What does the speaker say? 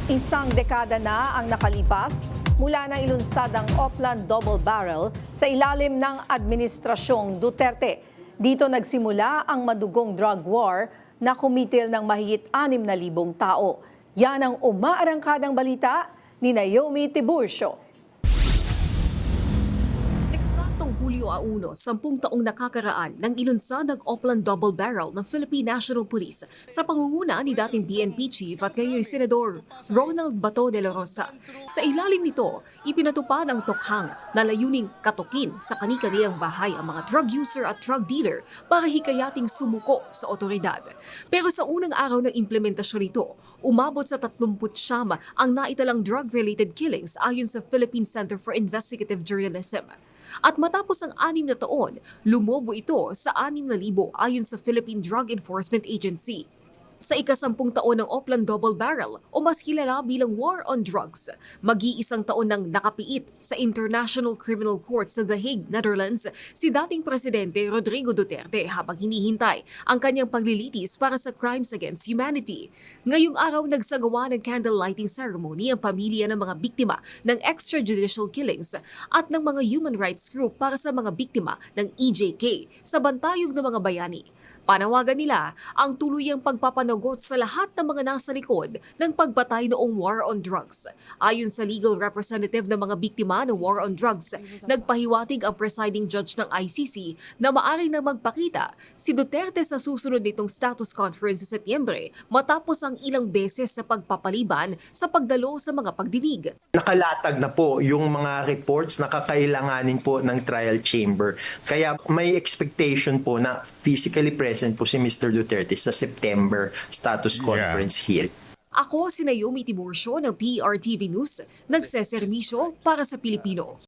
Isang dekada na ang nakalipas mula nang ilunsad ang Oplan Double Barrel sa ilalim ng Administrasyong Duterte. Dito nagsimula ang madugong drug war na kumitil ng mahigit 6,000 tao. Yan ang umaarangkadang balita ni Naomi Tiburcio. Eksaktong Hulyo 1, 10 taong nakakaraan nang ilunsad ang Oplan Double Barrel ng Philippine National Police sa pangunguna ni dating PNP Chief at ngayon Senador Ronald Bato de la Rosa. Sa ilalim nito, ipinatupad ang tokhang na layuning katukin sa kani-kaniyang bahay ang mga drug user at drug dealer para hikayating sumuko sa otoridad. Pero sa unang araw ng implementasyon nito, umabot sa 39 ang naitalang drug-related killings ayon sa Philippine Center for Investigative Journalism. At matapos ang 6 na taon, lumobo ito sa 6,000 ayon sa Philippine Drug Enforcement Agency. Sa ika-10 taon ng Oplan Double Barrel o mas kilala bilang War on Drugs, mag-iisang taon nang nakapiit sa International Criminal Court sa The Hague, Netherlands, si dating Presidente Rodrigo Duterte habang hinihintay ang kanyang paglilitis para sa crimes against humanity. Ngayong araw nagsagawa ng candle lighting ceremony ang pamilya ng mga biktima ng extrajudicial killings at ng mga human rights group para sa mga biktima ng EJK sa bantayog ng mga bayani. Panawagan nila ang tuluyang pagpapanagot sa lahat ng mga nasa likod ng pagbatay noong war on drugs. Ayon sa legal representative ng mga biktima ng war on drugs, nagpahiwatig ang presiding judge ng ICC na maaari na magpakita si Duterte sa susunod nitong status conference sa Setyembre matapos ang ilang beses sa pagpapaliban sa pagdalo sa mga pagdinig. Nakalatag na po yung mga reports na kakailanganin po ng trial chamber. Kaya may expectation po na physically present po si Mr. Duterte sa September status conference hearing. Ako si Naomi Tiburcio ng PRTV News, nagseserbisyo para sa Pilipino.